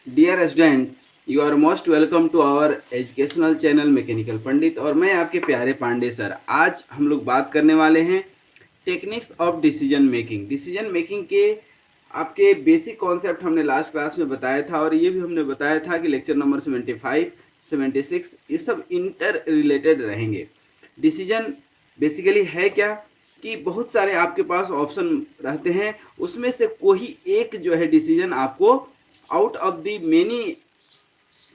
Dear student, you are most welcome to our educational channel mechanical Pandit. और मैं आपके प्यारे पांडे सर। आज हम लोग बात करने वाले हैं techniques of decision making. Decision making के आपके बेसिक कॉन्सेप्ट हमने लास्ट क्लास में बताया था, और ये भी हमने बताया था कि लेक्चर नंबर 75, 76 ये सब इंटर रिलेटेड रहेंगे। डिसीजन बेसिकली है क्या कि बहुत सारे आपके पास ऑप्शन रहते हैं, उसमें से कोई एक जो है डिसीजन आपको out of the many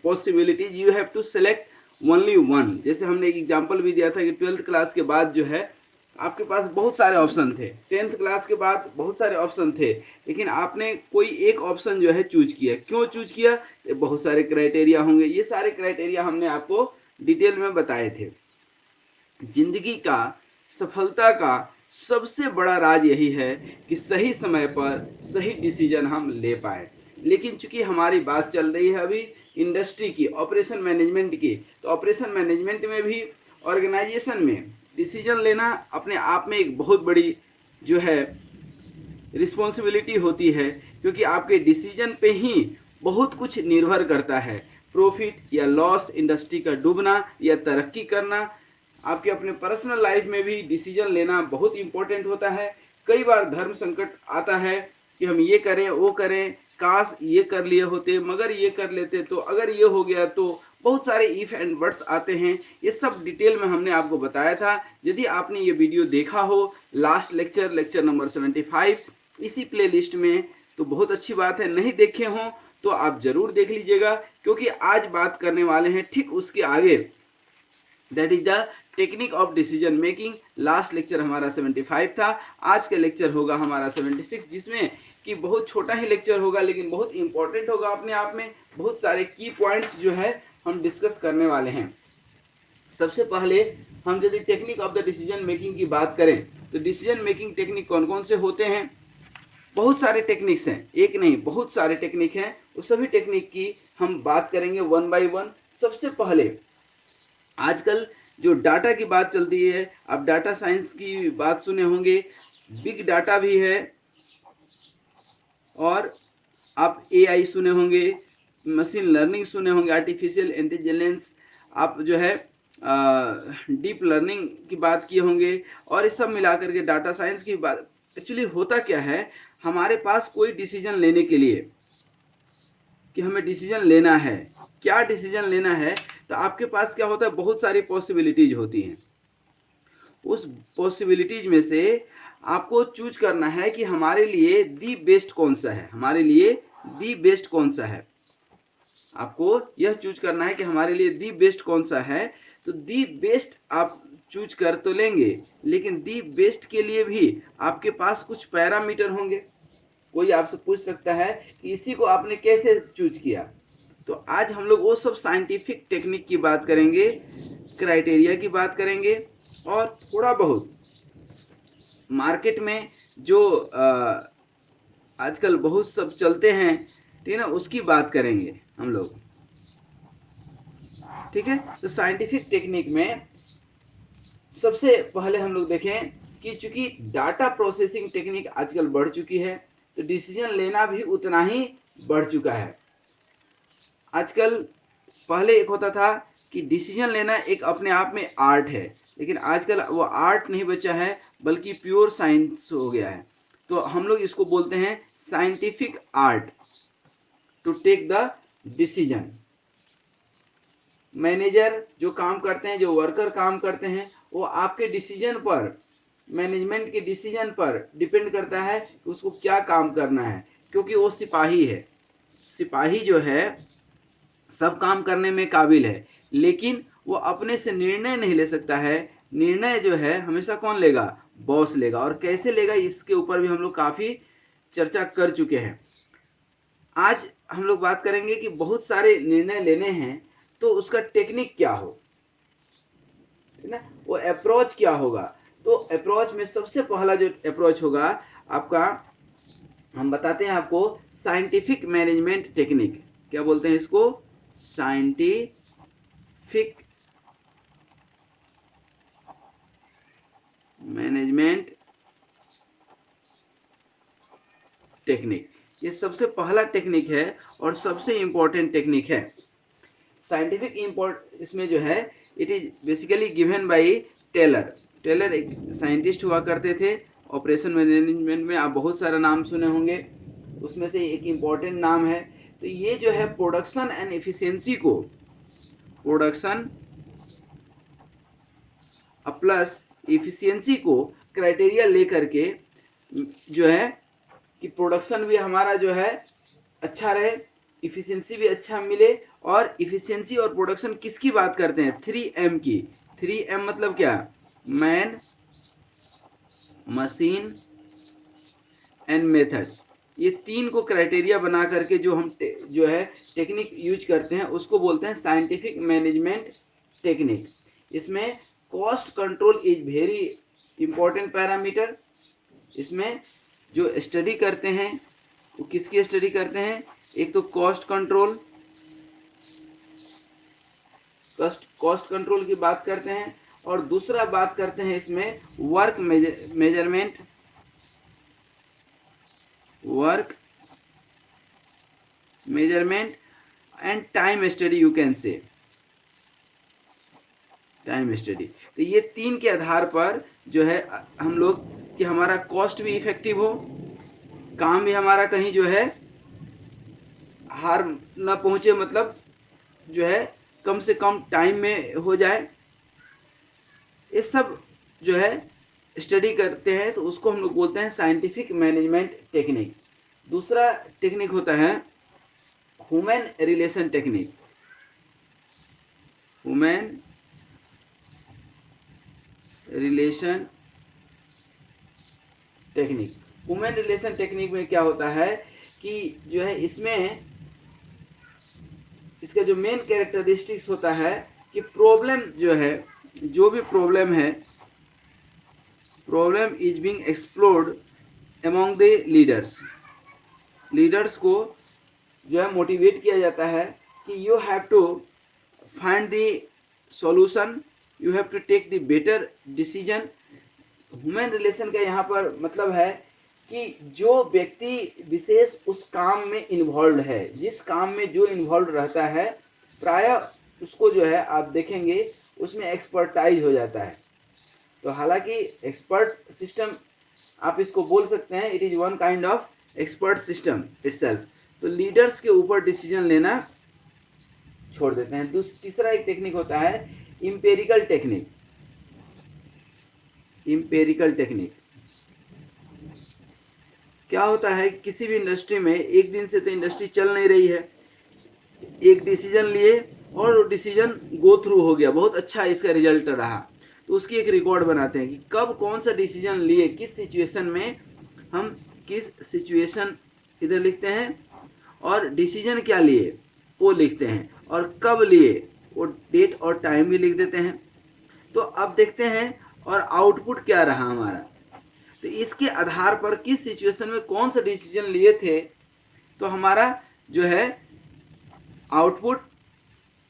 possibilities you have to select only one. जैसे हमने एक एग्जांपल भी दिया था कि 12th क्लास के बाद जो है आपके पास बहुत सारे ऑप्शन थे, 10th क्लास के बाद बहुत सारे ऑप्शन थे, लेकिन आपने कोई एक ऑप्शन जो है चूज किया। क्यों चूज किया? ये बहुत सारे क्राइटेरिया होंगे। ये सारे क्राइटेरिया हमने आपको डिटेल में बताए थे। जिंदगी का सफलता का सबसे बड़ा राज यही है कि सही समय पर सही डिसीजन हम ले पाए। लेकिन चूंकि हमारी बात चल रही है अभी इंडस्ट्री की, ऑपरेशन मैनेजमेंट की, तो ऑपरेशन मैनेजमेंट में भी, ऑर्गेनाइजेशन में डिसीजन लेना अपने आप में एक बहुत बड़ी जो है रिस्पॉन्सिबिलिटी होती है, क्योंकि आपके डिसीजन पे ही बहुत कुछ निर्भर करता है। प्रॉफिट या लॉस, इंडस्ट्री का डूबना या तरक्की करना। आपके अपने पर्सनल लाइफ में भी डिसीजन लेना बहुत इंपॉर्टेंट होता है। कई बार धर्म संकट आता है कि हम ये करें वो करें, काश ये कर लिए होते, मगर ये कर लेते तो, अगर ये हो गया तो, बहुत सारे इफ एंड बट्स आते हैं। ये सब डिटेल में हमने आपको बताया था। यदि आपने ये वीडियो देखा हो लास्ट लेक्चर नंबर 75 इसी प्ले लिस्ट में, तो बहुत अच्छी बात है। नहीं देखे हों तो आप जरूर देख लीजिएगा, क्योंकि आज बात करने वाले हैं ठीक उसके आगे, that is the technique of decision making. Last lecture हमारा 75 था, आज का लेक्चर होगा हमारा 76, जिसमें कि बहुत छोटा ही लेक्चर होगा लेकिन बहुत इंपॉर्टेंट होगा अपने आप में। बहुत सारे की पॉइंट्स जो है हम डिस्कस करने वाले हैं। सबसे पहले हम यदि technique of the decision making की बात करें, तो डिसीजन मेकिंग टेक्निक कौन कौन से होते हैं? बहुत सारे टेक्निक्स हैं, एक नहीं बहुत सारे टेक्निक हैं। उस सभी टेक्निक की हम बात करेंगे वन बाय वन। सबसे पहले आजकल जो डाटा की बात चलती है, आप डाटा साइंस की बात सुने होंगे, बिग डाटा भी है, और आप एआई सुने होंगे, मशीन लर्निंग सुने होंगे, आर्टिफिशियल इंटेलिजेंस, आप जो है डीप लर्निंग की बात किए होंगे, और इस सब मिलाकर के डाटा साइंस की बात। एक्चुअली होता क्या है, हमारे पास कोई डिसीजन लेने के लिए कि हमें डिसीजन लेना है, क्या डिसीजन लेना है, तो आपके पास क्या होता है, बहुत सारी पॉसिबिलिटीज होती हैं। उस पॉसिबिलिटीज में से आपको चूज करना है कि हमारे लिए दी बेस्ट कौन सा है, हमारे लिए दी बेस्ट कौन सा है। आपको यह चूज करना है कि हमारे लिए दी बेस्ट कौन सा है। तो दी बेस्ट आप चूज कर तो लेंगे, लेकिन दी बेस्ट के लिए भी आपके पास कुछ पैरामीटर होंगे। कोई आपसे पूछ सकता है कि इसी को आपने कैसे चूज किया। तो आज हम लोग वो सब साइंटिफिक टेक्निक की बात करेंगे, क्राइटेरिया की बात करेंगे, और थोड़ा बहुत मार्केट में जो आजकल बहुत सब चलते हैं, ठीक है ना, उसकी बात करेंगे हम लोग। ठीक है, तो साइंटिफिक टेक्निक में सबसे पहले हम लोग देखें कि चूंकि डाटा प्रोसेसिंग टेक्निक आजकल बढ़ चुकी है, तो डिसीजन लेना भी उतना ही बढ़ चुका है। आजकल पहले एक होता था कि डिसीजन लेना एक अपने आप में आर्ट है, लेकिन आजकल वो आर्ट नहीं बचा है, बल्कि प्योर साइंस हो गया है। तो हम लोग इसको बोलते हैं scientific art to take the decision. Manager जो काम करते हैं, जो वर्कर काम करते हैं, वो आपके डिसीजन पर, मैनेजमेंट के डिसीजन पर डिपेंड करता है कि उसको क्या काम करना है, क्योंकि वो सिपाही है। सिपाही जो है सब काम करने में काबिल है, लेकिन वो अपने से निर्णय नहीं ले सकता है। निर्णय जो है हमेशा कौन लेगा? बॉस लेगा। और कैसे लेगा, इसके ऊपर भी हम लोग काफ़ी चर्चा कर चुके हैं। आज हम लोग बात करेंगे कि बहुत सारे निर्णय लेने हैं, तो उसका टेक्निक क्या हो, है ना, वो अप्रोच क्या होगा। तो अप्रोच में सबसे पहला जो अप्रोच होगा आपका, हम बताते हैं आपको, साइंटिफिक मैनेजमेंट टेक्निक। क्या बोलते हैं इसको? Scientific management technique. ये सबसे पहला टेक्निक है और सबसे इम्पोर्टेंट टेक्निक है। साइंटिफिक इम्पोर्ट इसमें जो है it is basically given by Taylor. Taylor एक साइंटिस्ट हुआ करते थे। ऑपरेशन मैनेजमेंट में आप बहुत सारा नाम सुने होंगे, उसमें से एक इम्पॉर्टेंट नाम है। तो ये जो है प्रोडक्शन एंड एफिशिएंसी को, प्रोडक्शन प्लस एफिशिएंसी को क्राइटेरिया लेकर के जो है कि प्रोडक्शन भी हमारा जो है अच्छा रहे, इफिशिएंसी भी अच्छा मिले। और इफिशिएंसी और प्रोडक्शन किसकी बात करते हैं? 3M की। 3M मतलब क्या? Man, machine and method. ये तीन को क्राइटेरिया बना करके जो हम जो है टेक्निक यूज करते हैं उसको बोलते हैं साइंटिफिक मैनेजमेंट टेक्निक। इसमें cost control is very important parameter. इसमें जो स्टडी करते हैं वो किसकी स्टडी करते हैं? एक तो कॉस्ट कंट्रोल, कॉस्ट कंट्रोल की बात करते हैं, और दूसरा बात करते हैं इसमें work measurement, work measurement and time study, you can say time study. तो ये तीन के आधार पर जो है हम लोग कि हमारा कॉस्ट भी इफेक्टिव हो, काम भी हमारा कहीं जो है हार ना पहुंचे, मतलब जो है कम से कम टाइम में हो जाए। ये सब जो है स्टडी करते हैं तो उसको हम लोग बोलते हैं साइंटिफिक मैनेजमेंट टेक्निक। दूसरा टेक्निक होता है human relation technique. Human relation technique. Human relation technique में क्या होता है कि जो है इसमें इसका जो मेन कैरेक्टरिस्टिक्स होता है कि प्रॉब्लम जो है, जो भी प्रॉब्लम है, problem is being explored among the leaders. Leaders को जो है मोटिवेट किया जाता है कि you have to find the solution, you have to take the better decision. Human relation का यहाँ पर मतलब है कि जो व्यक्ति विशेष उस काम में इन्वॉल्व है, जिस काम में जो इन्वॉल्व रहता है, प्रायः उसको जो है आप देखेंगे उसमें एक्सपर्टाइज हो जाता है। तो हालांकि एक्सपर्ट सिस्टम आप इसको बोल सकते हैं, it is one kind of expert system itself. तो लीडर्स के ऊपर डिसीजन लेना छोड़ देते हैं। तीसरा एक टेक्निक होता है इम्पेरिकल टेक्निक। इम्पेरिकल टेक्निक क्या होता है? किसी भी इंडस्ट्री में एक दिन से तो इंडस्ट्री चल नहीं रही है, एक डिसीजन लिए और वो डिसीजन गो थ्रू हो गया, बहुत अच्छा इसका रिजल्ट रहा, तो उसकी एक रिकॉर्ड बनाते हैं कि कब कौन सा डिसीजन लिए, किस सिचुएशन में, हम किस सिचुएशन इधर लिखते हैं, और डिसीजन क्या लिए वो लिखते हैं, और कब लिए वो डेट और टाइम भी लिख देते हैं। तो अब देखते हैं और आउटपुट क्या रहा हमारा। तो इसके आधार पर किस सिचुएशन में कौन सा डिसीजन लिए थे तो हमारा जो है आउटपुट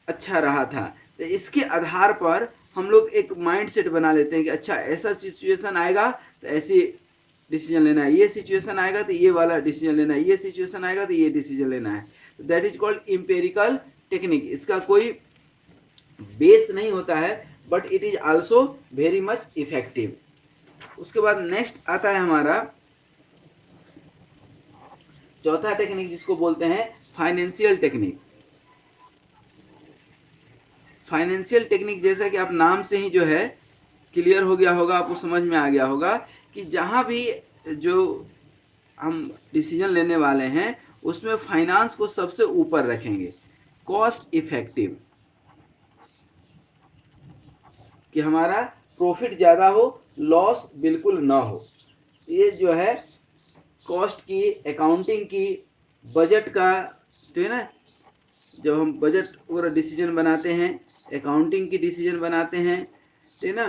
अच्छा रहा था। तो इसके आधार पर हम लोग एक माइंडसेट बना लेते हैं कि अच्छा ऐसा सिचुएशन आएगा तो ऐसे डिसीजन लेना है, ये सिचुएशन आएगा तो ये वाला डिसीजन लेना है, ये सिचुएशन आएगा तो ये डिसीजन लेना है। तो that is called empirical technique. इसका कोई बेस नहीं होता है but it is also very much effective. उसके बाद नेक्स्ट आता है हमारा चौथा टेक्निक जिसको बोलते हैं फाइनेंशियल टेक्निक। फाइनेंशियल टेक्निक जैसा कि आप नाम से ही जो है क्लियर हो गया होगा, आपको समझ में आ गया होगा कि जहां भी जो हम डिसीजन लेने वाले हैं उसमें फाइनेंस को सबसे ऊपर रखेंगे, कॉस्ट इफेक्टिव, कि हमारा प्रॉफिट ज़्यादा हो, लॉस बिल्कुल ना हो। ये जो है कॉस्ट की, अकाउंटिंग की, बजट का, तो है ना, जब हम बजट वगैरह डिसीजन बनाते हैं, अकाउंटिंग की डिसीजन बनाते हैं, तो है ना,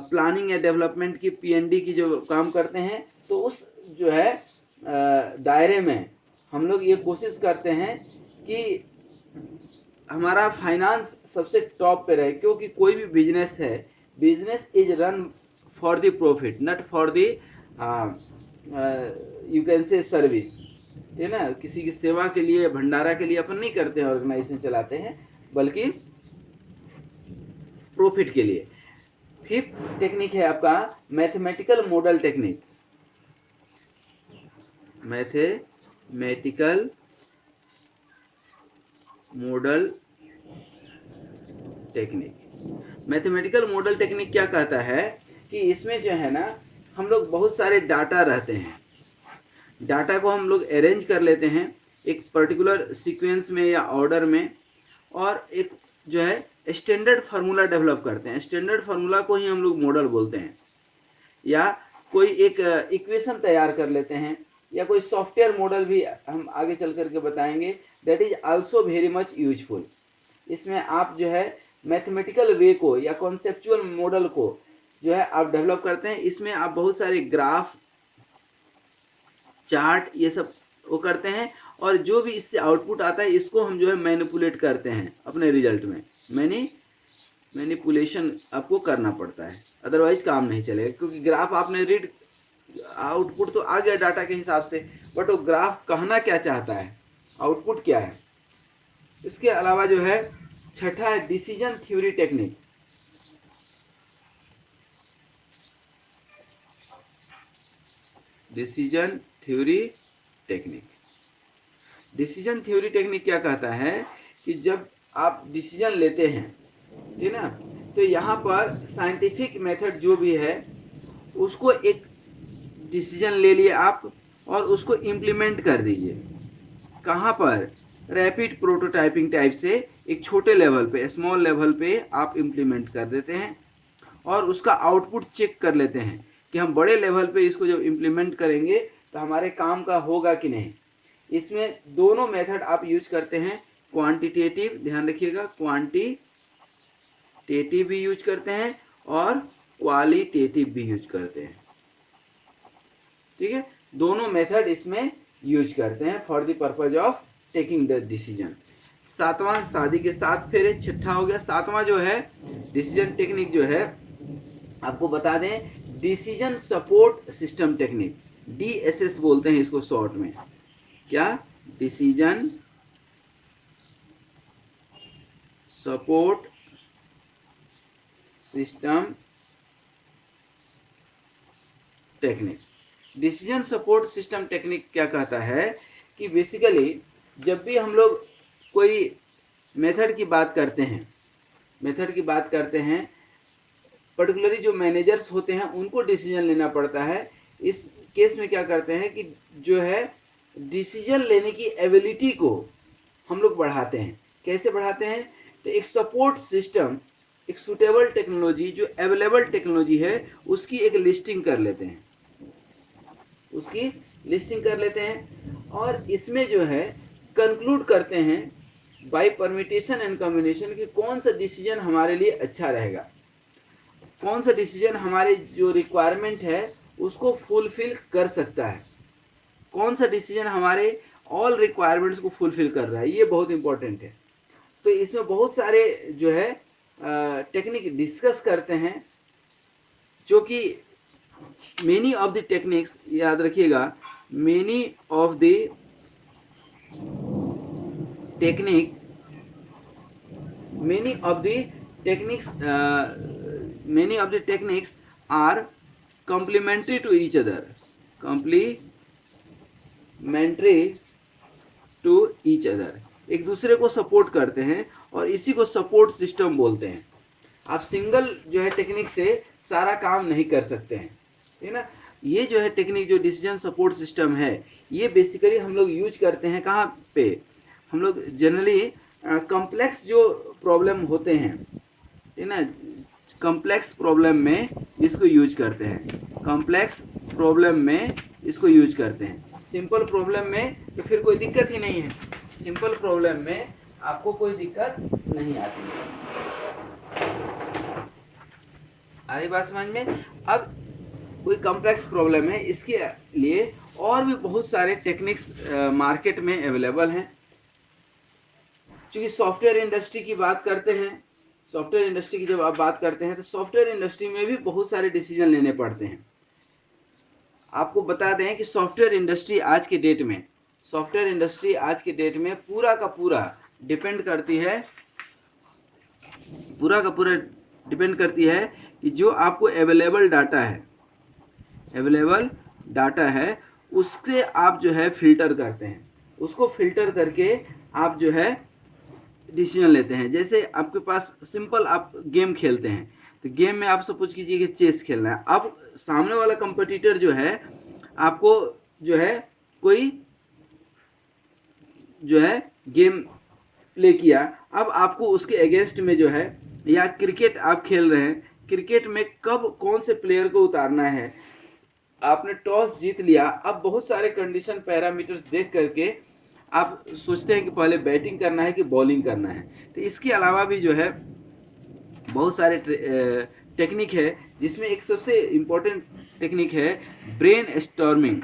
प्लानिंग या डेवलपमेंट की, पीएनडी की जो काम करते हैं, तो उस जो है दायरे में हम लोग ये कोशिश करते हैं कि हमारा फाइनेंस सबसे टॉप पे रहे, क्योंकि कोई भी बिजनेस है, business is run for the profit, not for the you can say service. है ना, किसी की सेवा के लिए, भंडारा के लिए अपन नहीं करते हैं, ऑर्गेनाइजेशन चलाते हैं, बल्कि प्रॉफिट के लिए। फिफ्थ टेक्निक है आपका mathematical model technique. Mathematical model technique. Mathematical model technique क्या कहता है कि इसमें जो है ना, हम लोग बहुत सारे डाटा रहते हैं, डाटा को हम लोग अरेंज कर लेते हैं एक पर्टिकुलर सीक्वेंस में या ऑर्डर में, और एक जो है स्टैंडर्ड फार्मूला डेवलप करते हैं। स्टैंडर्ड फार्मूला को ही हम लोग मॉडल बोलते हैं, या कोई एक इक्वेशन तैयार कर लेते हैं, या कोई सॉफ्टवेयर मॉडल भी हम आगे चल करके बताएंगे, that is also very much useful. इसमें आप जो है मैथमेटिकल वे को या कॉन्सेप्चुअल मॉडल को जो है आप डेवलप करते हैं। इसमें आप बहुत सारे ग्राफ, चार्ट, ये सब वो करते हैं, और जो भी इससे आउटपुट आता है इसको हम जो है मैनिपुलेट करते हैं अपने रिजल्ट में। मैनिपुलेशन आपको करना पड़ता है, अदरवाइज काम नहीं चलेगा, क्योंकि ग्राफ आपने रीड, आउटपुट तो आ गया डाटा के हिसाब से, बट वो ग्राफ कहना क्या चाहता है, आउटपुट क्या है। इसके अलावा जो है छठा है decision theory technique. Decision theory technique. Decision theory technique क्या कहता है कि जब आप डिसीजन लेते हैं, ठीक ना, तो यहाँ पर साइंटिफिक मेथड जो भी है उसको एक डिसीजन ले लिए आप और उसको इम्प्लीमेंट कर दीजिए। कहाँ पर? रैपिड प्रोटोटाइपिंग टाइप से एक छोटे लेवल पे, स्मॉल लेवल पे आप इम्प्लीमेंट कर देते हैं, और उसका आउटपुट चेक कर लेते हैं कि हम बड़े लेवल पे इसको जब इम्प्लीमेंट करेंगे तो हमारे काम का होगा कि नहीं। इसमें दोनों मेथड आप यूज करते हैं, क्वांटिटेटिव, ध्यान रखिएगा, क्वांटिटेटिव भी यूज करते हैं और क्वालिटेटिव भी यूज करते हैं, ठीक है। दोनों मेथड इसमें यूज करते हैं for the purpose of taking the decision. सातवां शादी के साथ फेरे, छठा हो गया। सातवां जो है डिसीजन टेक्निक जो है आपको बता दें, decision support system technique, DSS बोलते हैं इसको शॉर्ट में। क्या? Decision support system technique. Decision support system technique क्या कहता है कि बेसिकली जब भी हम लोग कोई मेथड की बात करते हैं, पर्टिकुलरली जो मैनेजर्स होते हैं उनको डिसीजन लेना पड़ता है। इस केस में क्या करते हैं कि जो है डिसीजन लेने की एबिलिटी को हम लोग बढ़ाते हैं। कैसे बढ़ाते हैं? तो एक सपोर्ट सिस्टम, एक सूटेबल टेक्नोलॉजी, जो अवेलेबल टेक्नोलॉजी है उसकी एक लिस्टिंग कर लेते हैं, और इसमें जो है कंक्लूड करते हैं बाय परमिटेशन एंड कॉम्बिनेशन कि कौन सा डिसीजन हमारे लिए अच्छा रहेगा, कौन सा डिसीजन हमारे जो रिक्वायरमेंट है उसको फुलफिल कर सकता है, कौन सा डिसीजन हमारे ऑल रिक्वायरमेंट्स को फुलफिल कर रहा है। ये बहुत इंपॉर्टेंट है। तो इसमें बहुत सारे जो है टेक्निक डिस्कस करते हैं, जो कि मेनी ऑफ द टेक्निक्स, याद रखिएगा, many of the techniques are complementary to each other, एक दूसरे को सपोर्ट करते हैं, और इसी को सपोर्ट सिस्टम बोलते हैं। आप सिंगल जो है टेक्निक से सारा काम नहीं कर सकते हैं, ठीक ना। ये जो है टेक्निक, जो डिसीजन सपोर्ट सिस्टम है, ये बेसिकली हम लोग यूज करते हैं कहाँ पे? हम लोग जनरली कॉम्प्लेक्स जो प्रॉब्लम होते हैं, ठीक ना, कॉम्प्लेक्स प्रॉब्लम में इसको यूज करते हैं, सिंपल प्रॉब्लम में तो फिर कोई दिक्कत ही नहीं है, सिंपल प्रॉब्लम में आपको कोई दिक्कत नहीं आती है। आई बात समझ में? अब कोई कॉम्प्लेक्स प्रॉब्लम है, इसके लिए और भी बहुत सारे टेक्निक्स मार्केट में अवेलेबल हैं। क्योंकि सॉफ्टवेयर इंडस्ट्री की बात करते हैं, सॉफ्टवेयर इंडस्ट्री की जब आप बात करते हैं तो सॉफ्टवेयर इंडस्ट्री में भी बहुत सारे डिसीजन लेने पड़ते हैं। आपको बता दें कि सॉफ्टवेयर इंडस्ट्री आज के डेट में सॉफ्टवेयर इंडस्ट्री आज के डेट में पूरा का पूरा डिपेंड करती है, पूरा का पूरा डिपेंड करती है कि जो आपको अवेलेबल डाटा है उसके आप जो है फिल्टर करते हैं, उसको फिल्टर करके आप जो है डिसीजन लेते हैं। जैसे आपके पास सिंपल आप गेम खेलते हैं, तो गेम में आप सपोज कीजिए कि चेस खेलना है। अब सामने वाला कंपटीटर जो है आपको जो है कोई जो है गेम प्ले किया, अब आपको उसके अगेंस्ट में जो है, या क्रिकेट आप खेल रहे हैं, क्रिकेट में कब कौन से प्लेयर को उतारना है, आपने टॉस जीत लिया। अब बहुत सारे कंडीशन पैरामीटर्स देख करके आप सोचते हैं कि पहले बैटिंग करना है कि बॉलिंग करना है। तो इसके अलावा भी जो है बहुत सारे टेक्निक है, जिसमें एक सबसे इम्पोर्टेंट टेक्निक है ब्रेन स्टॉर्मिंग।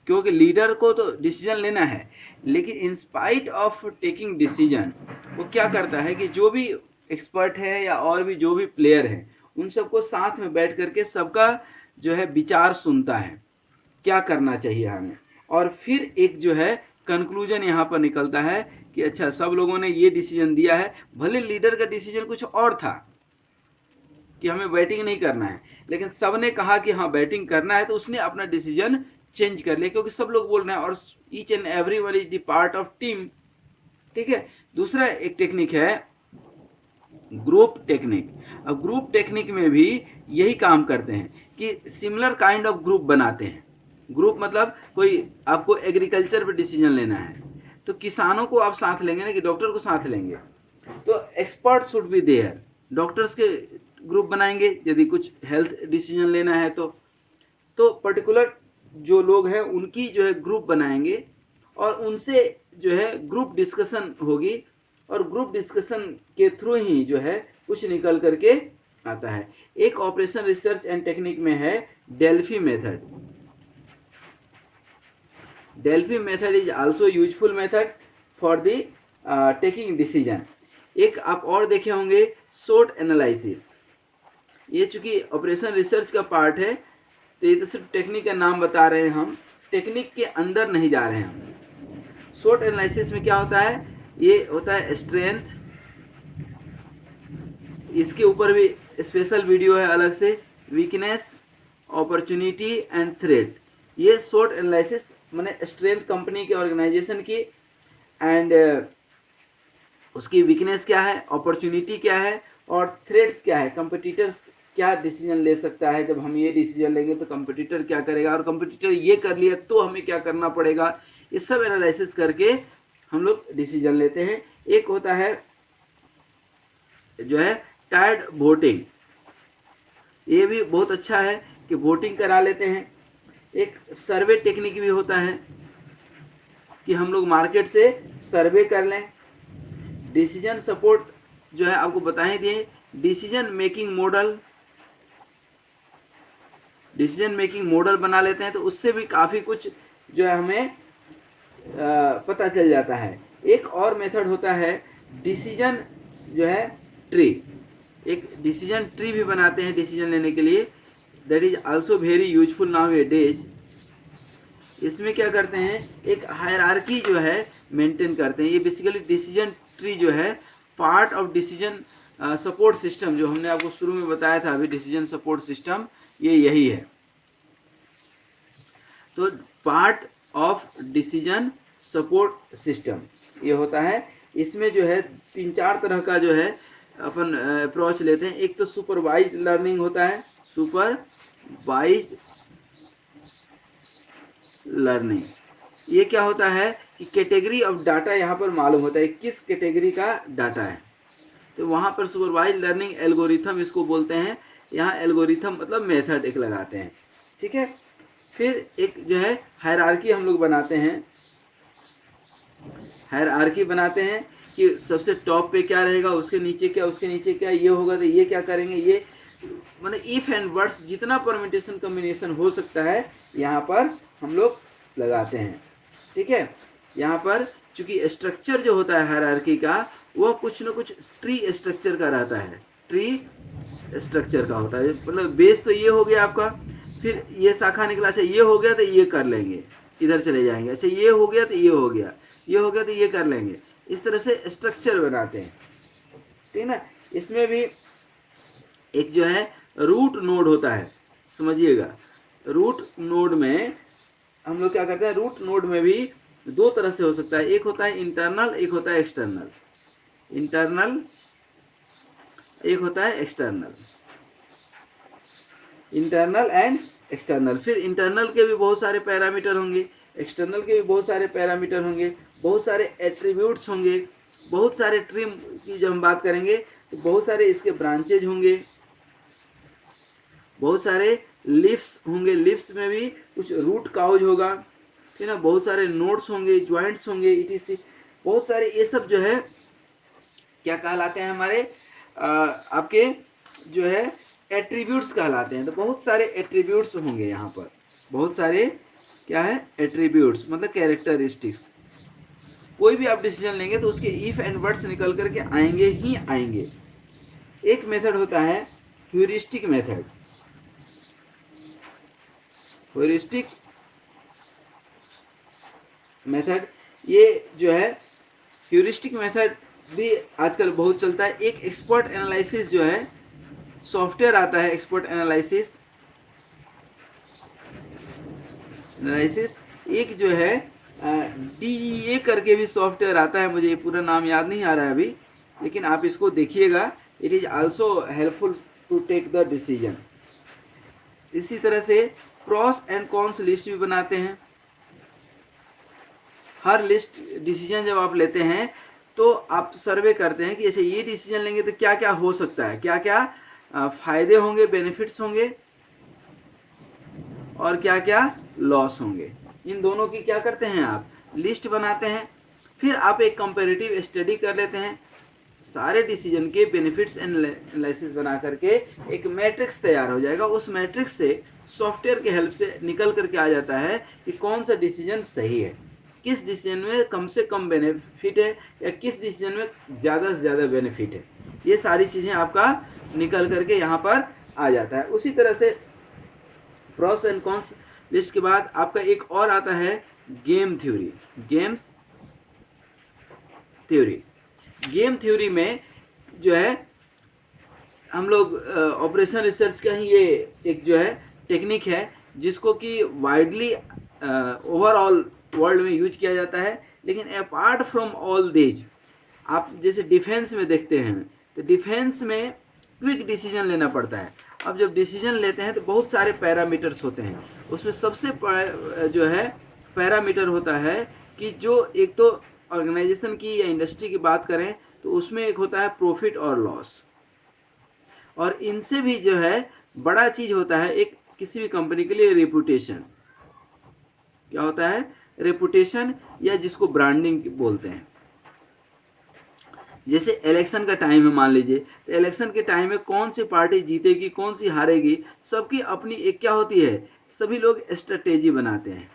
क्योंकि लीडर को तो डिसीजन लेना है, लेकिन in spite of taking decision वो क्या करता है कि जो भी एक्सपर्ट है या और भी जो भी प्लेयर है उन सबको साथ में बैठ करके सबका जो है विचार सुनता है, क्या करना चाहिए हमें, और फिर एक जो है कंक्लूजन यहाँ पर निकलता है कि अच्छा सब लोगों ने ये डिसीजन दिया है। भले लीडर का डिसीजन कुछ और था कि हमें बैटिंग नहीं करना है, लेकिन सब ने कहा कि हाँ बैटिंग करना है, तो उसने अपना डिसीजन चेंज कर लिया क्योंकि सब लोग बोल रहे हैं, और each and every one is the part of team. ठीक है। दूसरा एक टेक्निक है ग्रुप टेक्निक। अब ग्रुप टेक्निक में भी यही काम करते हैं कि सिमिलर काइंड ऑफ ग्रुप बनाते हैं। ग्रुप मतलब कोई आपको एग्रीकल्चर पे डिसीजन लेना है, तो किसानों को आप साथ लेंगे ना कि डॉक्टर को साथ लेंगे, तो expert should be there, doctors के ग्रुप बनाएंगे यदि कुछ हेल्थ डिसीजन लेना है तो पर्टिकुलर जो लोग हैं उनकी जो है ग्रुप बनाएंगे, और उनसे जो है ग्रुप डिस्कशन होगी, और ग्रुप डिस्कशन के थ्रू ही जो है कुछ निकल करके आता है। एक ऑपरेशन रिसर्च एंड टेक्निक में है Delphi method. Delphi method is also useful method for the taking decision. एक आप और देखे होंगे SWOT एनालिसिस। ये चूंकि ऑपरेशन रिसर्च का पार्ट है, तो ये तो सिर्फ टेक्निक का नाम बता रहे हैं, हम टेक्निक के अंदर नहीं जा रहे हैं हम। SWOT एनालिसिस में क्या होता है, ये होता है स्ट्रेंथ, इसके ऊपर भी स्पेशल वीडियो है अलग से, वीकनेस, अपॉर्चुनिटी एंड थ्रेट। ये SWOT एनालिसिस माने स्ट्रेंथ कंपनी की, ऑर्गेनाइजेशन की, एंड उसकी वीकनेस क्या है, अपॉर्चुनिटी क्या है, और थ्रेट्स क्या है, कंपटीटर्स क्या डिसीजन ले सकता है, जब हम ये डिसीजन लेंगे तो कंपटीटर क्या करेगा, और कंपटीटर ये कर लिया तो हमें क्या करना पड़ेगा। ये सब एनालिसिस करके हम लोग डिसीजन लेते हैं। एक होता है जो है टायर्ड वोटिंग, ये भी बहुत अच्छा है कि वोटिंग करा लेते हैं। एक सर्वे टेक्निक भी होता है कि हम लोग मार्केट से सर्वे कर लें। डिसीजन सपोर्ट जो है आपको बता ही दिए। डिसीजन मेकिंग मॉडल बना लेते हैं, तो उससे भी काफ़ी कुछ जो है हमें पता चल जाता है। एक और मेथड होता है डिसीजन जो है ट्री। एक डिसीजन ट्री भी बनाते हैं डिसीजन लेने के लिए, that is also very useful now A days. इसमें क्या करते हैं, एक हायरार्की जो है मेंटेन करते हैं। ये बेसिकली डिसीजन ट्री जो है part of decision support system, जो हमने आपको शुरू में बताया था अभी, डिसीजन सपोर्ट सिस्टम ये यही है। तो part of decision support system ये होता है। इसमें जो है 3-4 तरह का जो है अपन अप्रोच लेते हैं। एक तो सुपरवाइज लर्निंग होता है, सुपरवाइज लर्निंग। ये क्या होता है कि कैटेगरी ऑफ डाटा यहाँ पर मालूम होता है किस कैटेगरी का डाटा है, तो वहाँ पर सुपरवाइज लर्निंग एल्गोरिथम इसको बोलते हैं। यहाँ एल्गोरिथम मतलब मेथड एक लगाते हैं। ठीक है। फिर एक जो है हायरार्की हम लोग बनाते हैं। हायरार्की बनाते हैं कि सबसे टॉप पे क्या रहेगा, उसके नीचे क्या, उसके नीचे क्या, ये होगा तो ये क्या करेंगे, ये माने इफ एंड वर्ड्स जितना परम्यूटेशन कॉम्बिनेशन हो सकता है यहाँ पर हम लोग लगाते हैं। ठीक है। यहाँ पर चूंकि स्ट्रक्चर जो होता है हायरार्की का वो कुछ न कुछ ट्री स्ट्रक्चर का रहता है, ट्री स्ट्रक्चर का होता है। मतलब बेस तो ये हो गया आपका, फिर ये शाखा निकला, अच्छा ये हो गया तो ये कर लेंगे, इधर चले जाएंगे, अच्छा ये हो गया तो ये हो गया, ये हो गया तो ये कर लेंगे। इस तरह से स्ट्रक्चर बनाते हैं, ठीक ना। इसमें भी एक जो है रूट नोड होता है, समझिएगा। रूट नोड में हम लोग क्या करते हैं, रूट नोड में भी दो तरह से हो सकता है, एक होता है इंटरनल, एक होता है एक्सटर्नल। इंटरनल, एक होता है एक्सटर्नल। Internal and external. फिर इंटरनल के भी बहुत सारे पैरामीटर होंगे, एक्सटर्नल के भी बहुत सारे पैरामीटर होंगे, बहुत सारे एट्रीब्यूट्स होंगे, बहुत सारे ट्रिम की जब हम बात करेंगे तो बहुत सारे इसके ब्रांचेज होंगे, बहुत सारे लिफ्स होंगे, लिफ्स में भी कुछ रूट काउज होगा, ठीक ना, बहुत सारे नोड्स होंगे, ज्वाइंट्स होंगे, इटीसी, बहुत सारे ये सब जो है क्या कहलाते हैं हमारे आपके जो है एट्रीब्यूट्स कहलाते हैं। तो बहुत सारे एट्रीब्यूट्स होंगे यहाँ पर, बहुत सारे क्या है एट्रीब्यूट्स, मतलब कैरेक्टरिस्टिक्स। कोई भी आप डिसीजन लेंगे तो उसके इफ एंड बट्स निकल करके आएंगे ही आएंगे। एक मेथड होता है ह्यूरिस्टिक मेथड। ह्यूरिस्टिक मेथड, ये जो है ह्यूरिस्टिक मेथड भी आजकल बहुत चलता है। एक एक्सपर्ट एनालिसिस जो है सॉफ्टवेयर आता है, एक्सपर्ट एनालिसिस, एक जो है DEA करके भी सॉफ्टवेयर आता है, मुझे ये पूरा नाम याद नहीं आ रहा है अभी, लेकिन आप इसको देखिएगा। It is also helpful to take the decision. इसी तरह से प्रॉस एंड कॉन्स लिस्ट भी बनाते हैं। हर लिस्ट डिसीजन जब आप लेते हैं तो आप सर्वे करते हैं कि ऐसे ये डिसीजन लेंगे तो क्या क्या हो सकता है, क्या क्या फायदे होंगे, बेनिफिट्स होंगे, और क्या क्या लॉस होंगे। इन दोनों की क्या करते हैं आप लिस्ट बनाते हैं। फिर आप एक कंपैरेटिव स्टडी कर लेते हैं, सारे डिसीजन के बेनिफिट्स एनालिसिस बना करके एक मैट्रिक्स तैयार हो जाएगा। उस मैट्रिक्स से सॉफ्टवेयर के हेल्प से निकल करके आ जाता है कि कौन सा डिसीजन सही है, किस डिसीजन में कम से कम बेनिफिट है या किस डिसीजन में ज़्यादा से ज़्यादा बेनिफिट है। ये सारी चीज़ें आपका निकल करके यहाँ पर आ जाता है। उसी तरह से प्रॉस एंड कॉन्स लिस्ट के बाद आपका एक और आता है game theory, games theory. Game theory में जो है हम लोग ऑपरेशन रिसर्च का ही ये एक जो है टेक्निक है जिसको कि वाइडली ओवरऑल वर्ल्ड में यूज किया जाता है। लेकिन अपार्ट फ्रॉम ऑल दीज, आप जैसे डिफेंस में देखते हैं तो डिफेंस में क्विक डिसीजन लेना पड़ता है। अब जब डिसीजन लेते हैं तो बहुत सारे पैरामीटर्स होते हैं, उसमें सबसे जो है पैरामीटर होता है कि जो एक तो ऑर्गेनाइजेशन की या इंडस्ट्री की बात करें तो उसमें एक होता है प्रॉफिट और लॉस, और इनसे भी जो है बड़ा चीज़ होता है एक किसी भी कंपनी के लिए रेपुटेशन। क्या होता है रेपुटेशन, या जिसको ब्रांडिंग बोलते हैं। जैसे इलेक्शन का टाइम है, मान लीजिए तो इलेक्शन के टाइम में कौन सी पार्टी जीतेगी कौन सी हारेगी, सबकी अपनी एक क्या होती है, सभी लोग स्ट्रेटेजी बनाते हैं।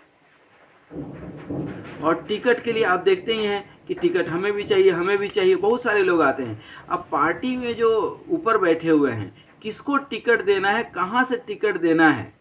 और टिकट के लिए आप देखते ही हैं कि टिकट हमें भी चाहिए, हमें भी चाहिए, बहुत सारे लोग आते हैं। अब पार्टी में जो ऊपर बैठे हुए हैं किसको टिकट देना है, कहाँ से टिकट देना है,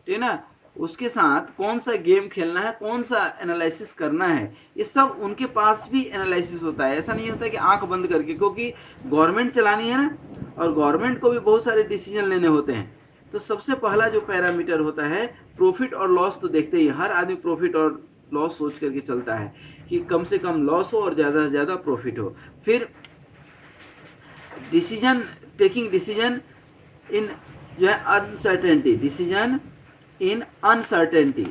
ठीक है ना, उसके साथ कौन सा गेम खेलना है, कौन सा एनालिसिस करना है, ये सब उनके पास भी एनालिसिस होता है। ऐसा नहीं होता कि आंख बंद करके, क्योंकि गवर्नमेंट चलानी है ना, और गवर्नमेंट को भी बहुत सारे डिसीजन लेने होते हैं। तो सबसे पहला जो पैरामीटर होता है प्रॉफिट और लॉस, तो देखते ही हर आदमी प्रॉफिट और लॉस सोच करके चलता है कि कम से कम लॉस हो और ज़्यादा से ज़्यादा प्रॉफिट हो। फिर डिसीजन टेकिंग, डिसीजन इन जो है अनसर्टेनिटी, डिसीजन इन अनसर्टेनिटी,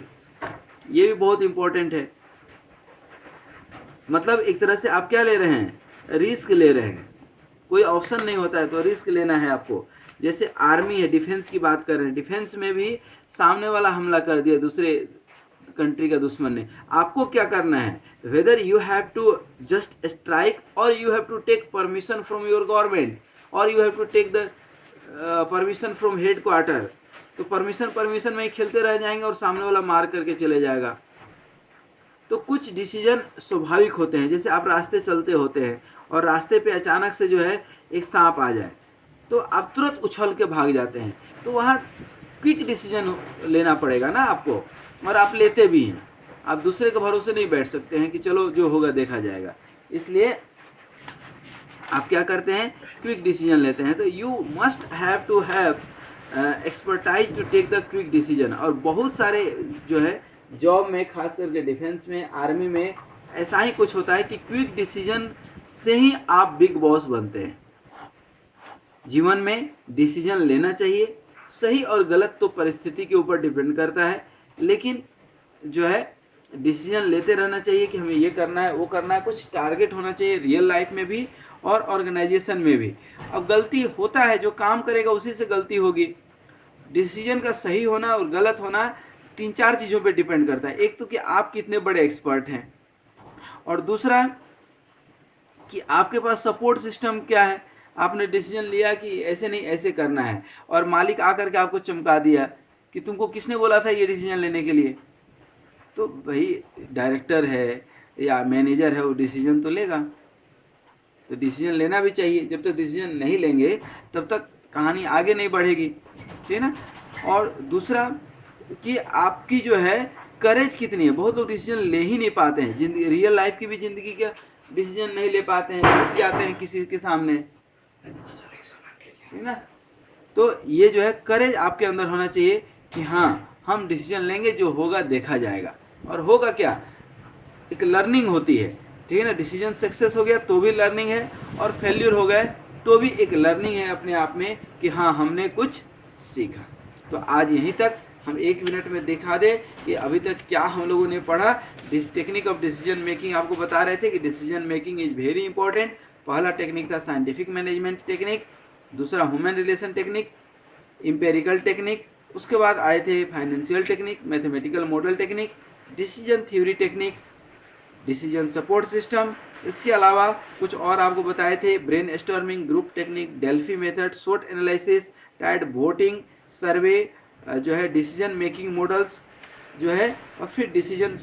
ये भी बहुत इंपॉर्टेंट है। मतलब एक तरह से आप क्या ले रहे हैं, रिस्क ले रहे हैं, कोई ऑप्शन नहीं होता है तो रिस्क लेना है आपको। जैसे आर्मी है, डिफेंस की बात कर रहे हैं, डिफेंस में भी सामने वाला हमला कर दिया दूसरे कंट्री का दुश्मन ने, आपको क्या करना है, whether you have to just strike और you have to take permission from your government और you have to take the permission from head quarter. तो परमिशन में ही खेलते रह जाएंगे और सामने वाला मार करके चले जाएगा। तो कुछ डिसीजन स्वाभाविक होते हैं, जैसे आप रास्ते चलते होते हैं और रास्ते पे अचानक से जो है एक सांप आ जाए तो आप तुरंत उछल के भाग जाते हैं, तो वहाँ क्विक डिसीजन लेना पड़ेगा ना आपको, और आप लेते भी हैं। आप दूसरे के भरोसे नहीं बैठ सकते हैं कि चलो जो होगा देखा जाएगा, इसलिए आप क्या करते हैं, क्विक डिसीजन लेते हैं। तो you must have to have expertise to take the quick decision. और बहुत सारे जो है जॉब में, खास करके डिफेंस में, आर्मी में, ऐसा ही कुछ होता है कि क्विक डिसीजन से ही आप बिग बॉस बनते हैं। जीवन में डिसीजन लेना चाहिए, सही और गलत तो परिस्थिति के ऊपर डिपेंड करता है, लेकिन जो है डिसीजन लेते रहना चाहिए कि हमें ये करना है, वो करना है। कुछ टारगेट होना चाहिए रियल लाइफ में भी और ऑर्गेनाइजेशन में भी। अब गलती होता है, जो काम करेगा उसी से गलती होगी। डिसीजन का सही होना और गलत होना 3-4 चीज़ों पे डिपेंड करता है। एक तो कि आप कितने बड़े एक्सपर्ट हैं, और दूसरा कि आपके पास सपोर्ट सिस्टम क्या है। आपने डिसीजन लिया कि ऐसे नहीं ऐसे करना है, और मालिक आकर के आपको चमका दिया कि तुमको किसने बोला था ये डिसीजन लेने के लिए, तो भाई डायरेक्टर है या मैनेजर है, वो डिसीजन तो लेगा। तो डिसीजन लेना भी चाहिए। जब तक डिसीजन नहीं लेंगे तब तक कहानी आगे नहीं बढ़ेगी, ठीक है ना। और दूसरा कि आपकी जो है करेज कितनी है। बहुत लोग डिसीजन ले ही नहीं पाते हैं, जिंदगी, रियल लाइफ की भी जिंदगी का डिसीजन नहीं ले पाते हैं, झुक जाते हैं किसी के सामने, ठीक ना। तो ये जो है करेज आपके अंदर होना चाहिए कि हाँ हम डिसीजन लेंगे, जो होगा देखा जाएगा। और होगा क्या, एक लर्निंग होती है, ठीक है ना। डिसीजन सक्सेस हो गया तो भी लर्निंग है, और फेल्यूर हो गए तो भी एक लर्निंग है अपने आप में कि हाँ हमने कुछ सीखा। तो आज यहीं तक हम 1 मिनट में दिखा दें कि अभी तक क्या हम लोगों ने पढ़ा। टेक्निक ऑफ डिसीजन मेकिंग आपको बता रहे थे कि decision making is very important. पहला टेक्निक था साइंटिफिक मैनेजमेंट टेक्निक, दूसरा human relation technique, empirical technique, उसके बाद आए थे financial technique, mathematical model technique, decision theory technique, decision support system. इसके अलावा कुछ और आपको बताए थे, brainstorming, group technique, Delphi method, short analysis, tied voting, survey, जो है डिसीजन मेकिंग मॉडल्स जो है, और फिर डिसीजन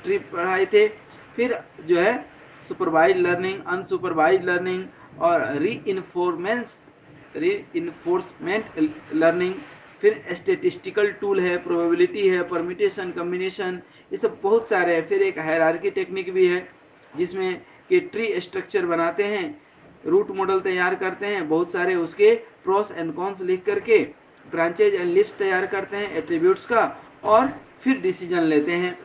ट्री पढ़ाए थे। फिर जो है सुपरवाइज लर्निंग, अनसुपरवाइज लर्निंग, और रीइंफोर्समेंट लर्निंग। फिर स्टेटिस्टिकल टूल है, प्रोबेबिलिटी है, परम्यूटेशन, कम्बिनेशन, ये सब बहुत सारे हैं। फिर एक हायरार्की टेक्निक भी है जिसमें कि ट्री स्ट्रक्चर बनाते हैं, रूट मॉडल तैयार करते हैं, बहुत सारे उसके प्रोस एंड कॉन्स लिख करके ब्रांचेज एंड लिप्स तैयार करते हैं एट्रीब्यूट्स का, और फिर डिसीजन लेते हैं।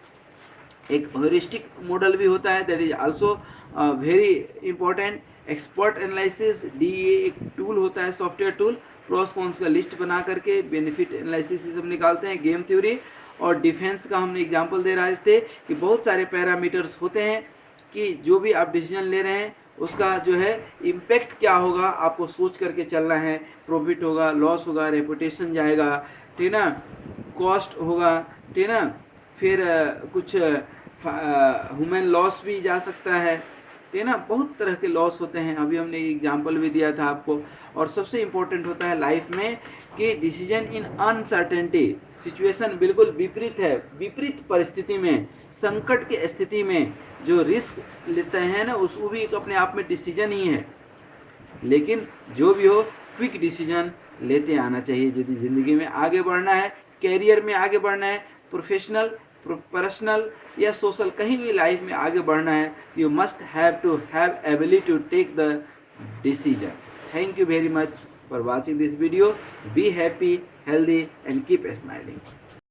एक ह्यूरिस्टिक मॉडल भी होता है, that is also very important. Expert analysis, DEA एक टूल होता है, सॉफ्टवेयर टूल, प्रोस कॉन्स का लिस्ट बना करके बेनिफिट एनालिसिस सब निकालते हैं। गेम थ्योरी और डिफेंस का हमने एग्जांपल दे रहे थे कि बहुत सारे पैरामीटर्स होते हैं कि जो भी आप डिसीजन ले रहे हैं उसका जो है इम्पैक्ट क्या होगा, आपको सोच करके चलना है। प्रॉफिट होगा, लॉस होगा, रेपुटेशन जाएगा, ठीक ना, कॉस्ट होगा, ठीक ना, फिर कुछ ह्यूमन लॉस भी जा सकता है, ठीक है ना। बहुत तरह के लॉस होते हैं, अभी हमने एग्जांपल भी दिया था आपको। और सबसे इम्पोर्टेंट होता है लाइफ में कि डिसीजन इन अनसर्टेनिटी सिचुएशन, बिल्कुल विपरीत है, विपरीत परिस्थिति में, संकट की स्थिति में जो रिस्क लेते हैं ना, वो भी एक अपने आप में डिसीजन ही है। लेकिन जो भी हो क्विक डिसीजन लेते आना चाहिए यदि ज़िंदगी में आगे बढ़ना है, कैरियर में आगे बढ़ना है, प्रोफेशनल, पर्सनल या सोशल, कहीं भी लाइफ में आगे बढ़ना है। You must have to have ability to take the decision. Thank you very much for watching this video. Be happy, healthy and keep smiling.